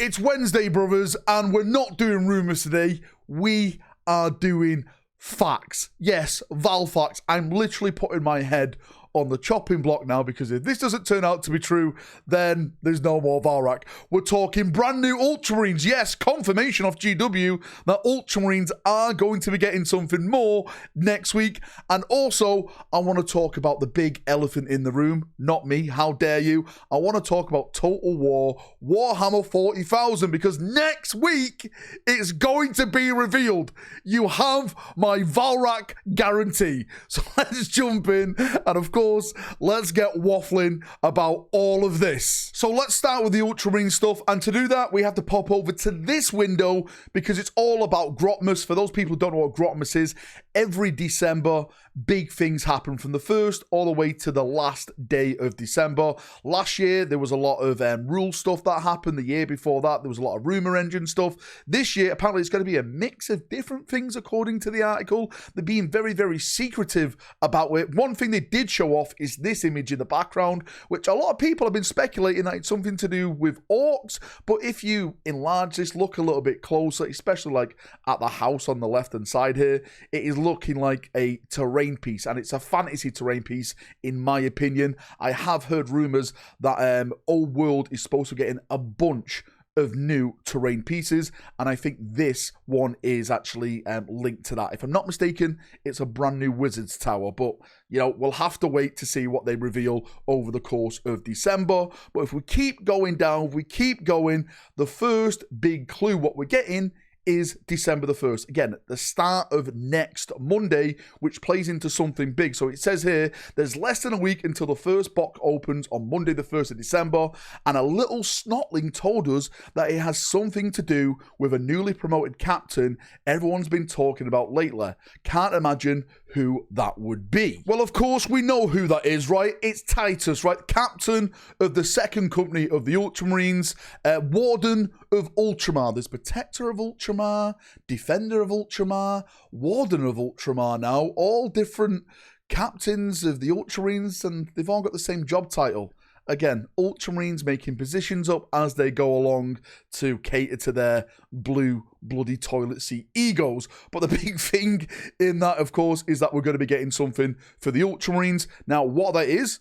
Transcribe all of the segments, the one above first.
It's Wednesday, brothers, and we're not doing rumours today. We are doing facts. Yes, Valfacts. I'm literally putting my head on the chopping block now, because if this doesn't turn out to be true, then there's no more Valrak. We're talking brand new Ultramarines. Yes, confirmation off GW that Ultramarines are going to be getting something more next week. And also, I want to talk about the big elephant in the room. Not me, how dare you. I want to talk about Total War Warhammer 40,000, because next week it's going to be revealed. You have my Valrak guarantee. So let's jump in, and of course, let's get waffling about all of this. So let's start with the Ultramarine stuff, and to do that, we have to pop over to this window because it's all about Grotmas. For those people who don't know what Grotmas is, every December, big things happen from the 1st all the way to the last day of December. Last year, there was a lot of rule stuff that happened. The year before that, there was a lot of rumor engine stuff. This year, apparently, it's going to be a mix of different things, according to the article. They're being very, very secretive about it. One thing they did show off is this image in the background, which a lot of people have been speculating that it's something to do with orcs. But if you enlarge this, look a little bit closer, especially like at the house on the left-hand side here, it is looking like a terrain piece, and it's a fantasy terrain piece, in my opinion. I have heard rumors that Old World is supposed to be getting a bunch of new terrain pieces, and I think this one is actually linked to that. If I'm not mistaken, it's a brand new Wizard's Tower, but you know, we'll have to wait to see what they reveal over the course of December. But if we keep going down, if we keep going, the first big clue what we're getting is December the 1st. Again, the start of next Monday, which plays into something big. So it says here, there's less than a week until the first box opens on Monday the 1st of December, and a little snotling told us that it has something to do with a newly promoted captain everyone's been talking about lately. Can't imagine who that would be. Well, of course, we know who that is, right? It's Titus, right? Captain of the second company of the Ultramarines, Warden of Ultramar. There's Protector of Ultramar, Defender of Ultramar, Warden of Ultramar now, all different captains of the Ultramarines, and they've all got the same job title. Again, Ultramarines making positions up as they go along to cater to their blue bloody toilet seat egos. But the big thing in that, of course, is that we're going to be getting something for the Ultramarines. Now, what that is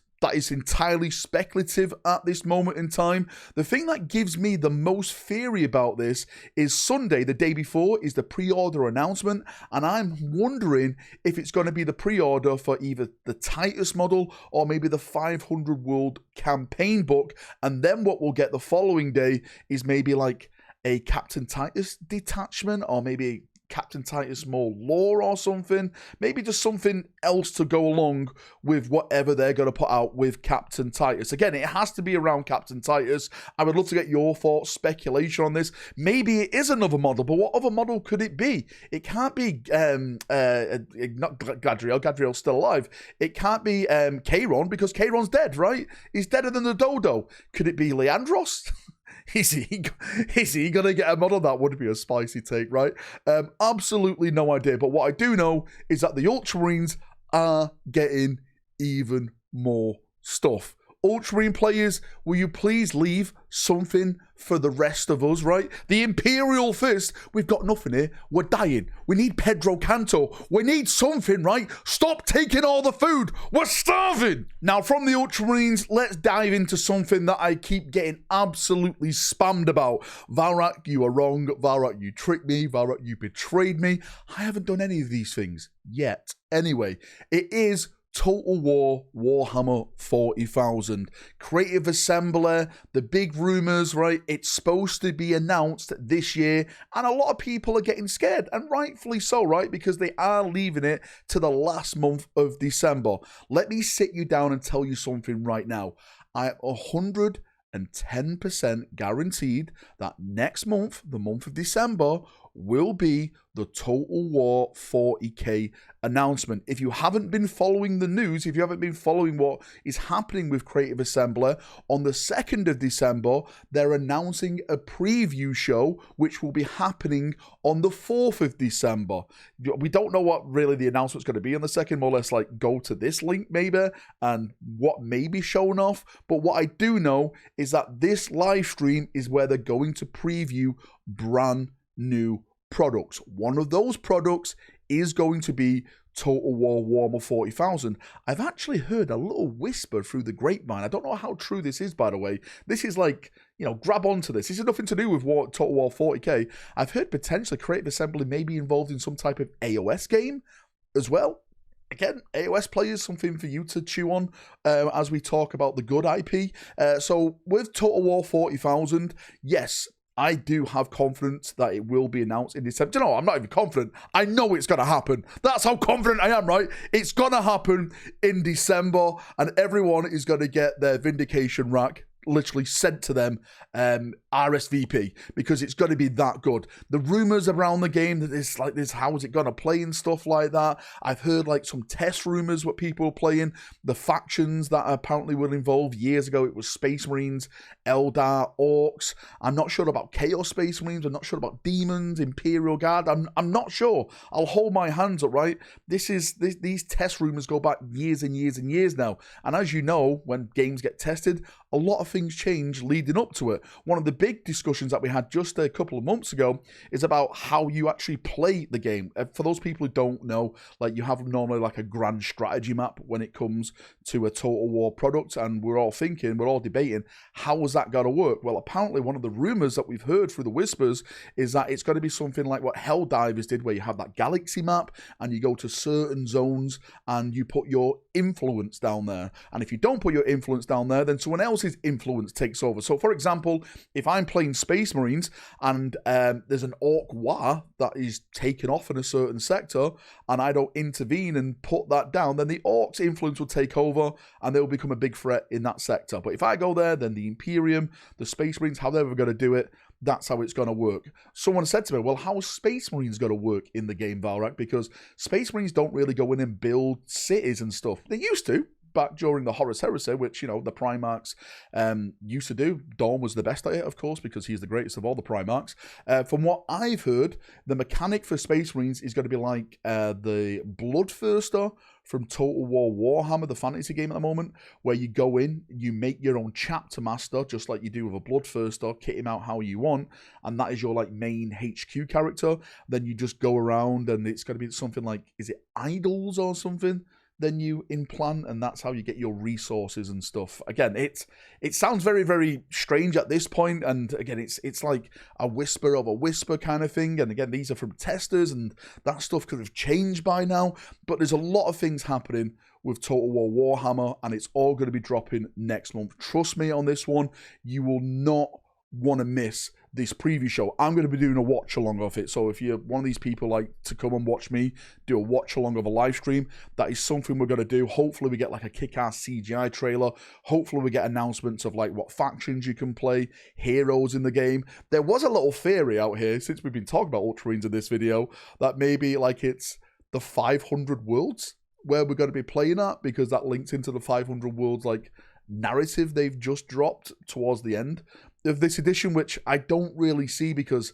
entirely speculative at this moment in time. The thing that gives me the most theory about this is Sunday, the day before, is the pre-order announcement, and I'm wondering if it's going to be the pre-order for either the Titus model or maybe the 500 World campaign book, and then what we'll get the following day is maybe like a Captain Titus detachment, or maybe Captain Titus more lore or something. Maybe just something else to go along with whatever they're going to put out with Captain Titus. Again, it has to be around Captain Titus. I would love to get your thoughts, speculation on this. Maybe it is another model, but what other model could it be? It can't be not Gadriel. Gadriel's still alive. It can't be Kayron, because Kayron's dead, right? He's deader than the dodo. Could it be Leandros? Is he going to get a model? That would be a spicy take, right? Absolutely no idea. But what I do know is that the Ultramarines are getting even more stuff. Ultramarine players, will you please leave something for the rest of us, right? The Imperial Fist, we've got nothing here. We're dying. We need Pedro Canto. We need something, right? Stop taking all the food. We're starving. Now, from the Ultramarines, let's dive into something that I keep getting absolutely spammed about. Valrak, you are wrong. Valrak, you tricked me. Valrak, you betrayed me. I haven't done any of these things yet. Anyway, it is Total War Warhammer 40,000. Creative Assembly, the big rumors, right? It's supposed to be announced this year, and a lot of people are getting scared, and rightfully so, right? Because they are leaving it to the last month of December. Let me sit you down and tell you something right now. I am 110% guaranteed that next month, the month of December, will be the Total War 40k announcement. If you haven't been following the news, if you haven't been following what is happening with Creative Assembler, on the 2nd of December, they're announcing a preview show, which will be happening on the 4th of December. We don't know what really the announcement's going to be on the 2nd, more or less like go to this link maybe, and what may be shown off. But what I do know is that this live stream is where they're going to preview brand new products. One of those products is going to be Total War Warhammer 40,000. I've actually heard a little whisper through the grapevine. I don't know how true this is, by the way. This is like, you know, grab onto this. This has nothing to do with Total War 40k. I've heard potentially Creative Assembly may be involved in some type of AOS game as well. Again, AOS players, something for you to chew on as we talk about the good IP. So with Total War 40,000, yes, I do have confidence that it will be announced in December. Do you know, I'm not even confident. I know it's going to happen. That's how confident I am, right? It's going to happen in December, and everyone is going to get their vindication rack literally sent to them RSVP, because it's going to be that good. The rumors around the game that it's like this, how is it going to play and stuff like that. I've heard like some test rumors what people are playing, the factions that apparently were involved years ago. It was Space Marines, Eldar, Orcs. I'm not sure about Chaos Space Marines. I'm not sure about Demons, Imperial Guard. I'm not sure. I'll hold my hands up, right? These test rumors go back years and years and years now. And as you know, when games get tested, a lot of things change leading up to it. One of the big discussions that we had just a couple of months ago is about how you actually play the game. For those people who don't know, like, you have normally like a grand strategy map when it comes to a Total War product, and we're all debating, how is that going to work? Well, apparently one of the rumors that we've heard through the whispers is that it's going to be something like what Helldivers did, where you have that galaxy map and you go to certain zones and you put your influence down there. And if you don't put your influence down there, then someone else's influence takes over. So for example, if I'm playing Space Marines and there's an Orc War that is taken off in a certain sector, and I don't intervene and put that down, then the Orcs' influence will take over and they will become a big threat in that sector. But if I go there, then the Imperium, the Space Marines, how they're ever going to do it, that's how it's going to work. Someone said to me, well, how is Space Marines going to work in the game, Valrak? Because Space Marines don't really go in and build cities and stuff. They used to, back during the Horus Heresy, which, you know, the Primarchs used to do. Dawn was the best at it, of course, because he's the greatest of all the Primarchs. From what I've heard, the mechanic for Space Marines is going to be like the Bloodthirster from Total War Warhammer, the fantasy game at the moment, where you go in, you make your own chapter master, just like you do with a Bloodthirster, kit him out how you want, and that is your like main HQ character. Then you just go around, and it's going to be something like, is it idols or something? Then you implant, and that's how you get your resources and stuff. Again, it sounds very, very strange at this point, and again, it's like a whisper of a whisper kind of thing. And again, these are from testers, and that stuff could have changed by now. But there's a lot of things happening with Total War Warhammer, and it's all going to be dropping next month. Trust me on this one, you will not want to miss this preview show. I'm going to be doing a watch along of it, so if you're one of these people like to come and watch me do a watch along of a live stream, that is something we're going to do. Hopefully we get like a kick-ass CGI trailer. Hopefully we get announcements of like what factions you can play, heroes in the game. There was a little theory out here, since we've been talking about Ultramarines in this video, that maybe like it's the 500 worlds where we're going to be playing at, because that links into the 500 worlds like narrative they've just dropped towards the end of this edition, which I don't really see, because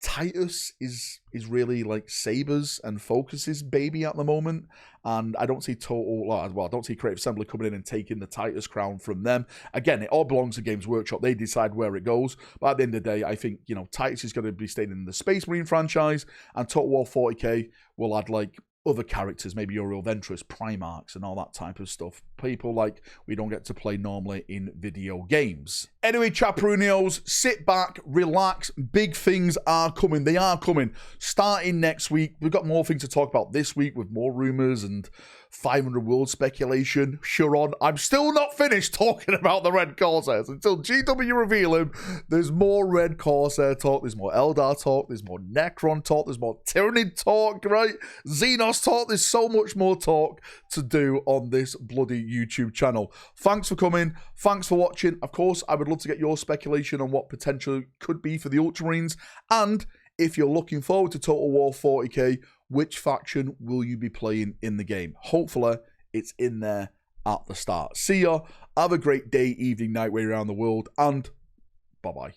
Titus is really like Saber's and Focus's baby at the moment, and I don't see I don't see Creative Assembly coming in and taking the Titus crown from them. Again, it all belongs to Games Workshop. They decide where it goes, but at the end of the day, I think, you know, Titus is going to be staying in the Space Marine franchise, and Total War 40k will add like other characters, maybe your real Ventress, Primarchs, and all that type of stuff. People like we don't get to play normally in video games. Anyway, Chaperonios, sit back, relax. Big things are coming. They are coming. Starting next week, we've got more things to talk about this week with more rumors and 500 world speculation. Sure on. I'm still not finished talking about the Red Corsairs. Until GW reveal him, there's more Red Corsair talk, there's more Eldar talk, there's more Necron talk, there's more Tyranid talk, right? Xenos talk. There's so much more talk to do on this bloody YouTube channel. Thanks for coming. Thanks for watching. Of course, I would love to get your speculation on what potential could be for the Ultramarines, and if you're looking forward to Total War 40k, which faction will you be playing in the game? Hopefully, it's in there at the start. See ya. Have a great day, evening, night, way around the world, and bye-bye.